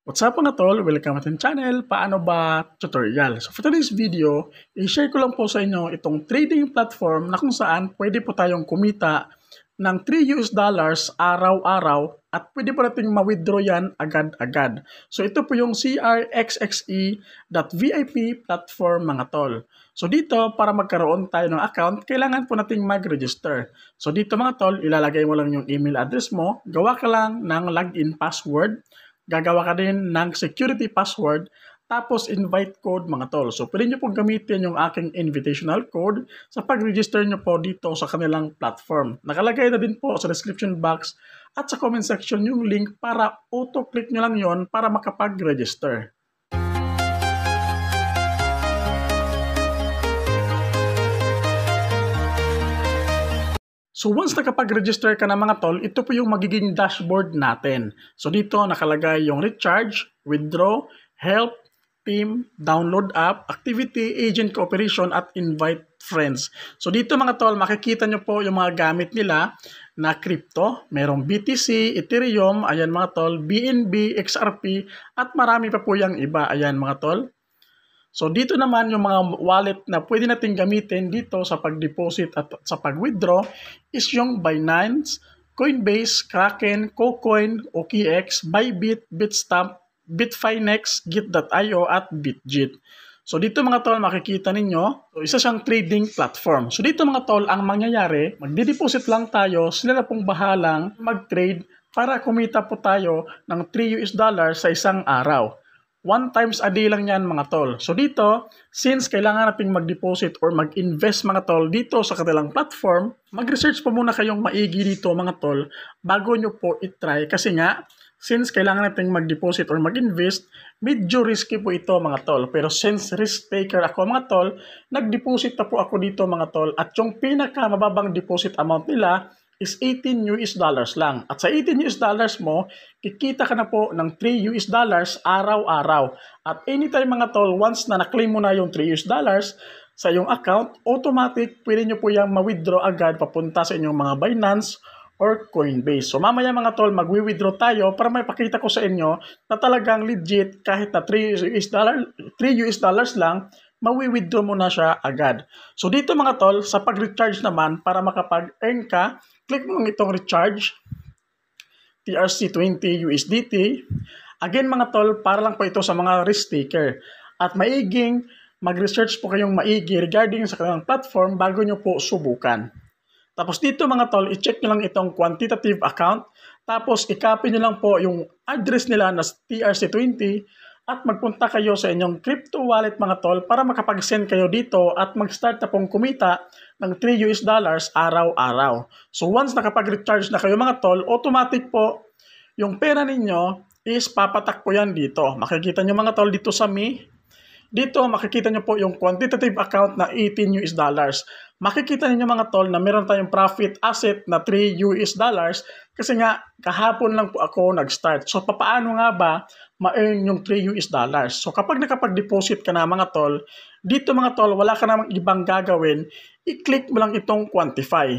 What's up mga tol? Welcome to the channel, Paano Ba Tutorial. So for today's video, i-share ko lang po sa inyo itong trading platform na kung saan pwede po tayong kumita ng $3 araw-araw at pwede po nating ma-withdraw yan agad-agad. So ito po yung crxxe.vip platform mga tol. So dito, para magkaroon tayo ng account, kailangan po nating mag-register. So dito mga tol, ilalagay mo lang yung email address mo, gawa ka lang ng login password, gagawa ka din ng security password, tapos invite code mga tol. So pwede nyo pong gamitin yung aking invitational code sa pag-register nyo po dito sa kanilang platform. Nakalagay na din po sa description box at sa comment section yung link para auto-click nyo lang yon para makapag-register. So once nakapag-register ka na mga tol, ito po yung magiging dashboard natin. So dito nakalagay yung recharge, withdraw, help, team, download app, activity, agent cooperation, at invite friends. So dito mga tol, makikita nyo po yung mga gamit nila na crypto. Merong BTC, Ethereum, ayan mga tol, BNB, XRP, at marami pa po yung iba. Ayan mga tol. So dito naman yung mga wallet na pwede natin gamitin dito sa pag-deposit at sa pag-withdraw is yung Binance, Coinbase, Kraken, KuCoin, OKX, Bybit, Bitstamp, Bitfinex, Git.io at Bitget. So dito mga tol makikita ninyo, so isa siyang trading platform. So dito mga tol ang mangyayari, magde-deposit lang tayo, sila na pong bahalang mag-trade para kumita po tayo ng $3 sa isang araw. 1 times a day lang yan mga tol. So dito, since kailangan nating mag-deposit or mag-invest mga tol dito sa kanilang platform, mag-research po muna kayong maigi dito mga tol bago nyo po itry. Kasi nga, since kailangan nating mag-deposit or mag-invest, medyo risky po ito mga tol. Pero since risk taker ako mga tol, nag-deposit na po ako dito mga tol. At yung pinaka mababang deposit amount nila is $18 lang. At sa $18 mo, kikita ka na po ng $3 araw-araw. At anytime mga tol, once na na-claim mo na yung $3 sa iyong account, automatic pwede nyo po yung ma-withdraw agad papunta sa inyong mga Binance or Coinbase. So mamaya mga tol, mag-withdraw tayo para may pakita ko sa inyo na talagang legit kahit na $3 lang, mawi-withdraw mo na siya agad. So dito mga tol, sa pag-recharge naman, para makapag-earn ka, click mo itong recharge, TRC20 USDT. Again mga tol, para lang po ito sa mga risk taker. At maiging mag-research po kayong maigi regarding sa kanilang platform bago nyo po subukan. Tapos dito mga tol, i-check nyo lang itong quantitative account. Tapos i-copy nyo lang po yung address nila na TRC20 at magpunta kayo sa inyong crypto wallet mga tol para makapag-send kayo dito at mag-start na pong kumita ng $3 araw-araw. So once nakapag-recharge na kayo mga tol, automatic po yung pera ninyo is papatak po yan dito. Makikita nyo mga tol dito sa Me. Dito makikita nyo po yung quantitative account na $18. Makikita niyo mga tol na meron tayong profit asset na $3 kasi nga kahapon lang po ako nag-start. So papaano nga ba ma-earn yung $3? So kapag nakapag-deposit ka na mga tol, dito mga tol wala ka namang ibang gagawin, i-click mo lang itong quantify.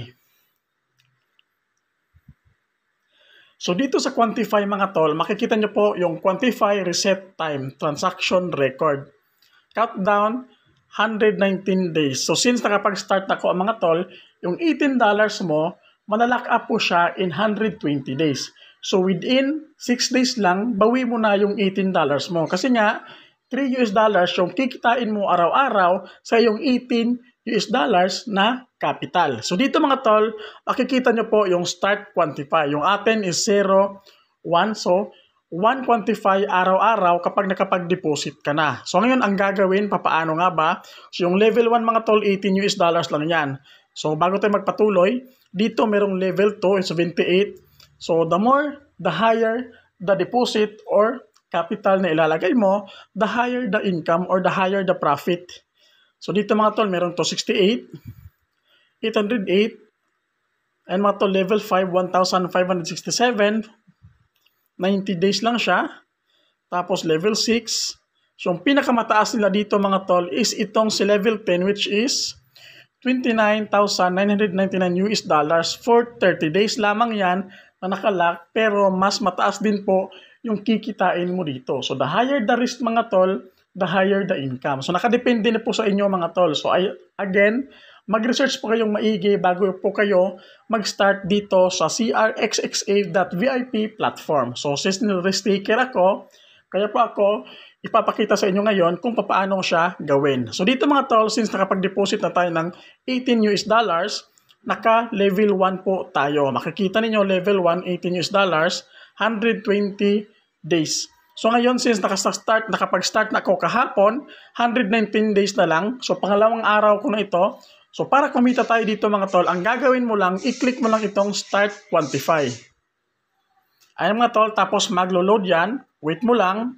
So dito sa quantify mga tol, makikita nyo po yung quantify reset time, transaction record. Countdown, 119 days. So since nakapag-start ako mga tol, yung $18 mo, manalock up po siya in 120 days. So within 6 days lang, bawi mo na yung $18 mo. Kasi nga, $3 yung kikitain mo araw-araw sa yung $18 na capital. So dito mga tol, makikita nyo po yung start quantify. Yung atin is 0, 1. So 1 quantify araw-araw kapag nakapag-deposit ka na. So ngayon ang gagawin, papaano nga ba? So yung level 1 mga tol, $18 lang yan. So bago tayo magpatuloy, dito merong level 2, 78. So the more, the higher the deposit or capital na ilalagay mo, the higher the income or the higher the profit. So dito mga tol, meron to 68, 808, and mga tol level 5, 1,567, 90 days lang siya. Tapos level 6. So yung pinakamataas nila dito mga tol is itong si level 10 which is $29,999 for 30 days lamang yan na nakalock, pero mas mataas din po yung kikitain mo dito. So the higher the risk mga tol, the higher the income. So nakadepende na po sa inyo mga tol. So again, mag-research po kayong maigi bago po kayo mag-start dito sa crxxa.vip platform. So since risk taker ako, kaya po ako ipapakita sa inyo ngayon kung paano siya gawin. So dito mga tol, since nakapag-deposit na tayo ng $18, naka-level 1 po tayo. Makikita ninyo level 1, $18, 120 days. So ngayon, since nakapag-start na ako kahapon, 119 days na lang. So pangalawang araw ko na ito. So para kumita tayo dito mga tol, ang gagawin mo lang, i-click mo lang itong Start Quantify. Ayan mga tol, tapos maglo-load yan. Wait mo lang.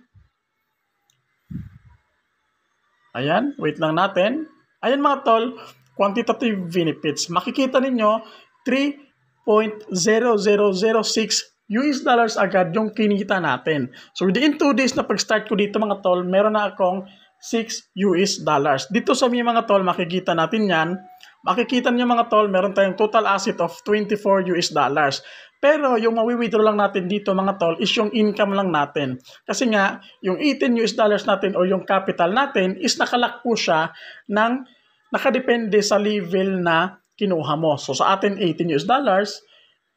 Ayan, wait lang natin. Ayan mga tol, quantitative benefits. Makikita ninyo, $3.0006 agad yung kinita natin. So within 2 days na pag-start ko dito mga tol, meron na akong $6. Dito sa mga tol, makikita natin yan. Makikita niyo mga tol, meron tayong total asset of $24. Pero yung mawi-withdraw lang natin dito mga tol is yung income lang natin. Kasi nga, yung $18 natin o yung capital natin is nakalock po siya ng nakadepende sa level na kinuha mo. So sa atin $18,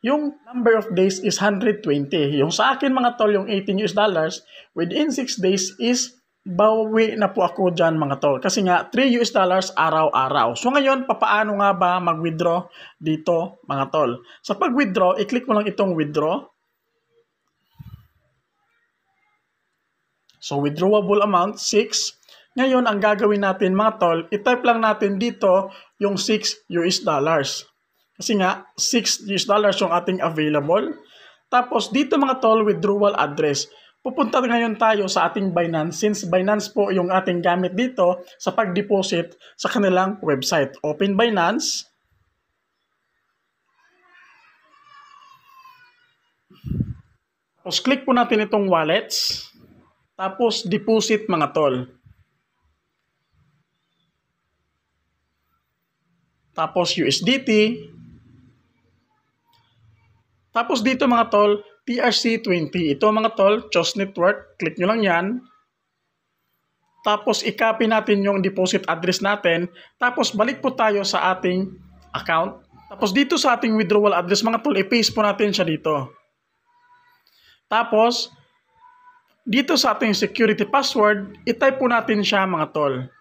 yung number of days is 120. Yung sa akin mga tol, yung $18, within 6 days is bawi na po ako dyan mga tol. Kasi nga, $3 araw-araw. So ngayon, papaano nga ba mag-withdraw dito mga tol? Sa pag-withdraw, i-click mo lang itong withdraw. So withdrawable amount, 6. Ngayon, ang gagawin natin mga tol, i-type lang natin dito yung $6. Kasi nga, $6 yung ating available. Tapos dito mga tol, withdrawal address. Pupunta ngayon tayo sa ating Binance since Binance po yung ating gamit dito sa pag-deposit sa kanilang website. Open Binance. Tapos click po natin itong wallets. Tapos deposit mga tol. Tapos USDT. Tapos dito mga tol, TRC20. Ito mga tol, Choose Network. Click nyo lang yan. Tapos i-copy natin yung deposit address natin. Tapos balik po tayo sa ating account. Tapos dito sa ating withdrawal address mga tol, i-paste po natin siya dito. Tapos dito sa ating security password, i-type po natin siya mga tol.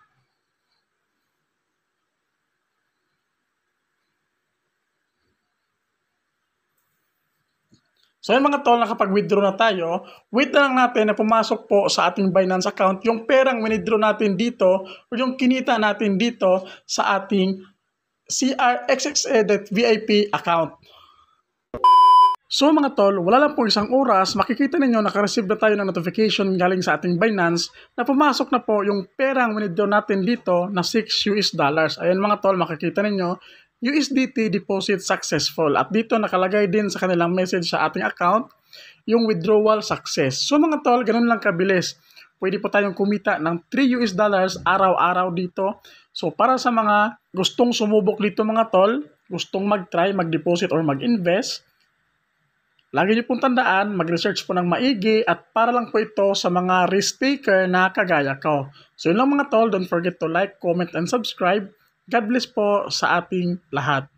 So yun mga tol, nakapag-withdraw na tayo, wait na lang natin na pumasok po sa ating Binance account yung perang withdraw natin dito o yung kinita natin dito sa ating crxxa.vip account. So mga tol, wala lang po isang oras, makikita ninyo nakareceive na tayo ng notification galing sa ating Binance na pumasok na po yung perang withdraw natin dito na $6. Ayan mga tol, makikita ninyo, USDT deposit successful. At dito nakalagay din sa kanilang message sa ating account yung withdrawal success. So mga tol, ganun lang kabilis. Pwede po tayong kumita ng $3 araw-araw dito. So para sa mga gustong sumubok dito mga tol, gustong mag-try, mag-deposit or mag-invest, lagi niyo pong tandaan, mag-research po ng maigi at para lang po ito sa mga risk taker na kagaya ko. So yun lang mga tol, don't forget to like, comment, and subscribe. God bless po sa ating lahat.